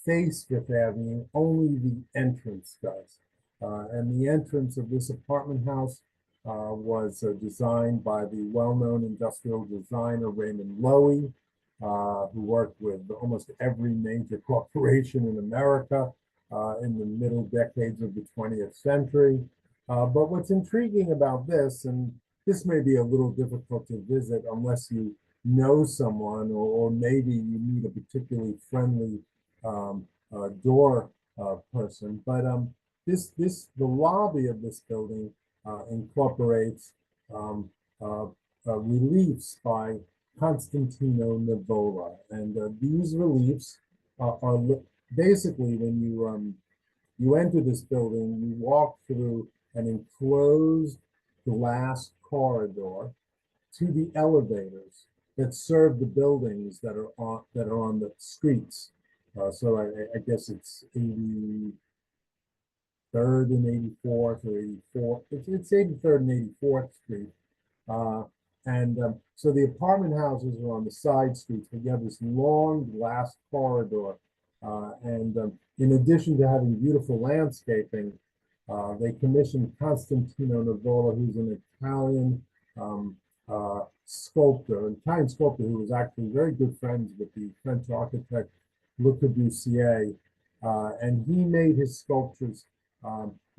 face Fifth Avenue, only the entrance does. And the entrance of this apartment house was designed by the well-known industrial designer Raymond Loewy, who worked with almost every major corporation in America in the middle decades of the 20th century. But what's intriguing about this, and this may be a little difficult to visit unless you know someone, or maybe you meet a particularly friendly door person, but the lobby of this building incorporates reliefs by Constantino Nivola, and these reliefs are basically when you enter this building, you walk through an enclosed glass corridor to the elevators that serve the buildings that are on the streets. So I guess it's 83rd and 84th, or 84th. It's 83rd and 84th Street. Uh, and so the apartment houses are on the side streets, but you have this long glass corridor. And in addition to having beautiful landscaping, they commissioned Constantino Nivola, who's an um, Italian sculptor who was actually very good friends with the French architect Le Corbusier. And he made his sculptures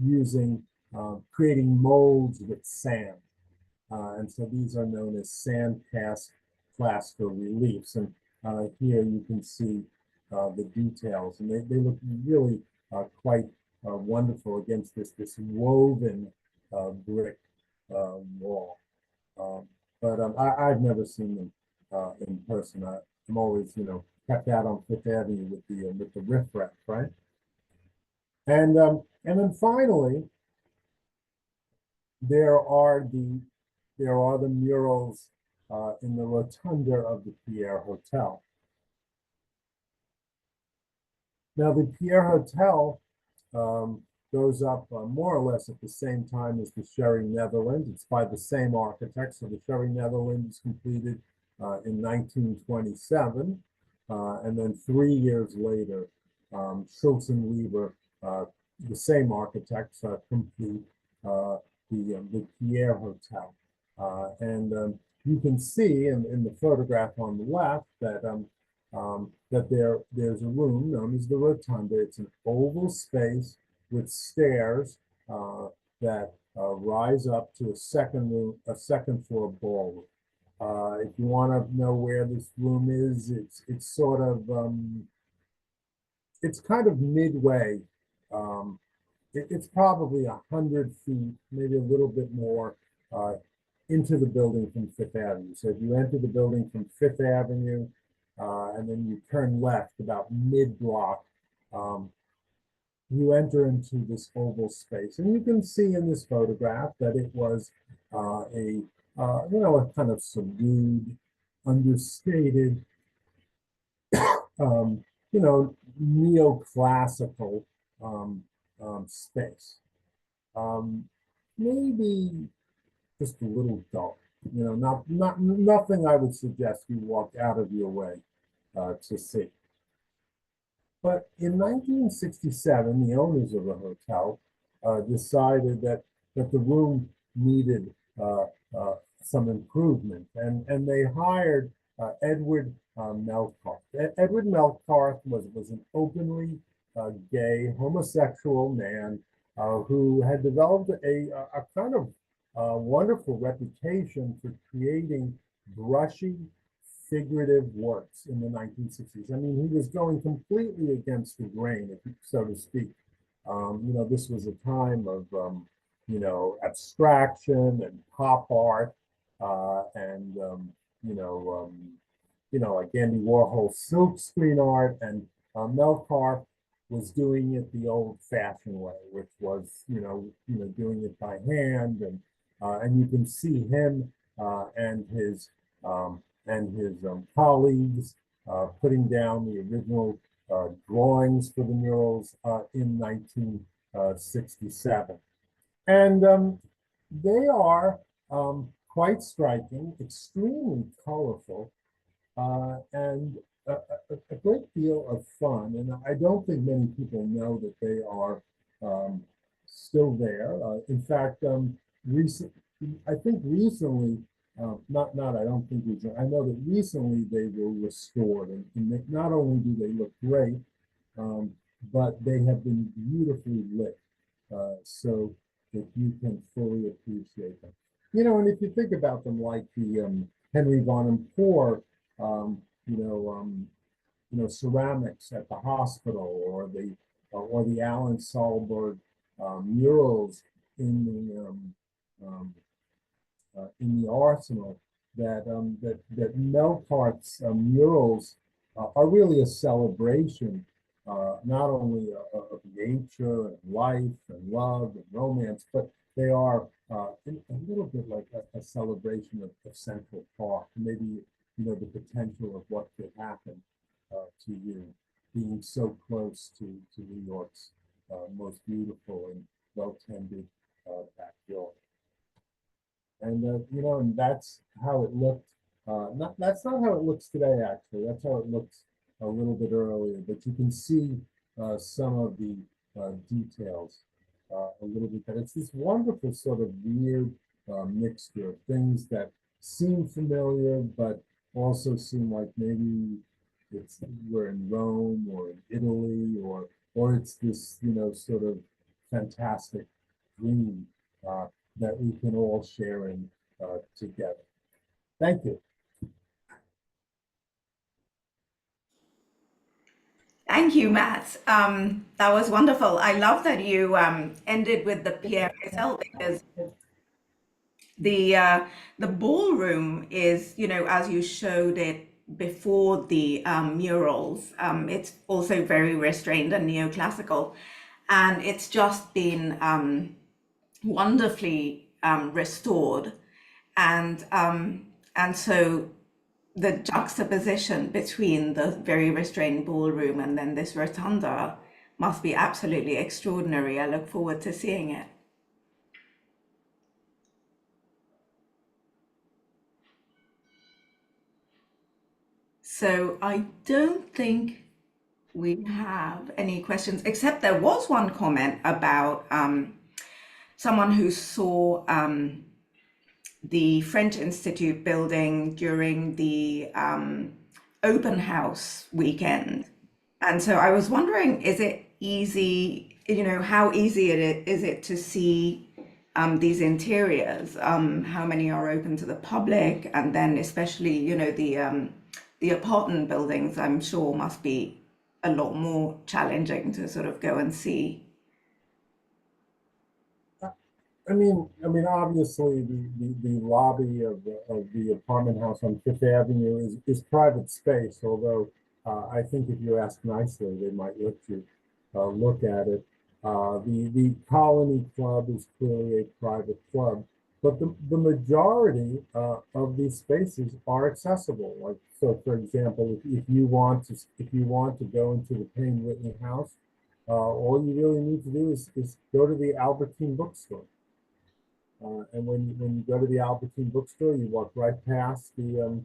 using creating molds with sand. And so these are known as sand cast plaster reliefs. And here you can see the details, and they look really quite wonderful against this woven brick wall. But I've never seen them in person. I'm always, kept out on Fifth Avenue with the riffraff, right? And then finally, there are the there are the murals in the rotunda of the Pierre Hotel. Now, the Pierre Hotel um, goes up more or less at the same time as the Sherry Netherlands. It's by the same architect. So the Sherry Netherlands is completed in 1927. And then 3 years later, Schultz and Weaver, the same architects, complete the Pierre Hotel. And you can see in the photograph on the left that there's a room known as the Rotunda. It's an oval space with stairs that rise up to a second floor ballroom. If you want to know where this room is, it's sort of it's kind of midway. Um, it's probably 100 feet, maybe a little bit more, uh, into the building from Fifth Avenue. So if you enter the building from Fifth Avenue, and then you turn left about mid-block, um, you enter into this oval space. And you can see in this photograph that it was a kind of subdued, understated, um, neoclassical space. Um, Maybe just a little dull. Nothing I would suggest you walk out of your way to see. But in 1967, the owners of the hotel decided that the room needed some improvement, and they hired Edward Melcarth. Edward Melcarth was an openly gay homosexual man who had developed a kind of wonderful reputation for creating brushy, figurative works in the 1960s. I mean, he was going completely against the grain, so to speak. This was a time of, abstraction and pop art, and like Andy Warhol silk screen art, and Melcar was doing it the old-fashioned way, which was, doing it by hand, and you can see him and his colleagues putting down the original drawings for the murals in 1967. And they are quite striking, extremely colorful, and a great deal of fun. And I don't think many people know that they are still there. In fact, I think recently, I don't think recently, I know that recently they were restored, and not only do they look great, um, but they have been beautifully lit, so that you can fully appreciate them. And if you think about them like the Henry von Empoor, um, you know, um, ceramics at the hospital, or the Alan Solberg murals in in the arsenal, that Melcart's murals are really a celebration, not only of nature and life and love and romance, but they are a little bit like a celebration of Central Park, maybe the potential of what could happen to you being so close to New York's most beautiful and well-tended backyard. And that's how it looked. That's not how it looks today, actually. That's how it looked a little bit earlier. But you can see some of the details a little bit better. It's this wonderful sort of weird mixture of things that seem familiar, but also seem like maybe we're in Rome or in Italy, or it's this sort of fantastic dream that we can all share in together. Thank you. Thank you, Matt. That was wonderful. I love that you ended with the Pierre Hotel, because the ballroom is, as you showed it before the murals, it's also very restrained and neoclassical, and it's just been wonderfully restored. And so the juxtaposition between the very restrained ballroom and then this rotunda must be absolutely extraordinary. I look forward to seeing it. So I don't think we have any questions, except there was one comment about someone who saw the French Institute building during the open house weekend. And so I was wondering, is it easy, how easy is it to see these interiors? How many are open to the public? And then especially, the apartment buildings, I'm sure must be a lot more challenging to sort of go and see. Obviously, the lobby of the apartment house on Fifth Avenue is private space, although I think if you ask nicely, they might let you look at it. The Colony Club is clearly a private club, but the majority of these spaces are accessible. Like, so, for example, if you want to go into the Payne Whitney house, all you really need to do is go to the Albertine bookstore. And when you go to the Albertine bookstore, you walk right past the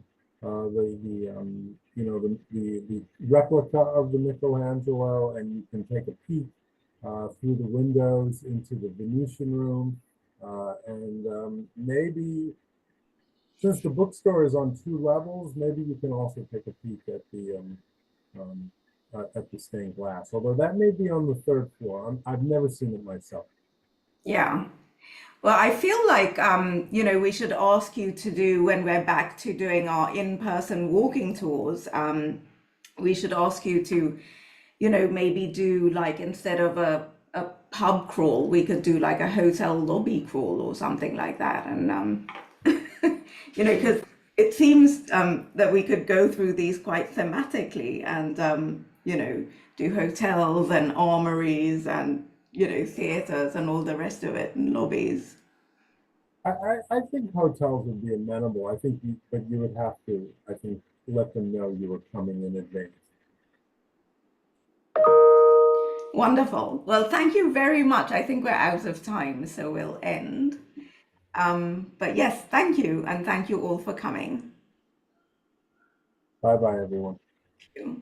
replica of the Michelangelo, and you can take a peek through the windows into the Venetian room. And maybe since the bookstore is on two levels, maybe you can also take a peek um, at the stained glass. Although that may be on the third floor. I've never seen it myself. Yeah. Well, I feel like, we should ask you to do, when we're back to doing our in-person walking tours, we should ask you to, maybe do like, instead of a pub crawl, we could do like a hotel lobby crawl or something like that. And, because it seems that we could go through these quite thematically and, do hotels and armories and, theaters and all the rest of it and lobbies. I think hotels would be amenable. But you would have to, I think, let them know you were coming in advance. Wonderful. Well, thank you very much. I think we're out of time, so we'll end. But yes, thank you, and thank you all for coming. Bye bye, everyone. Thank you.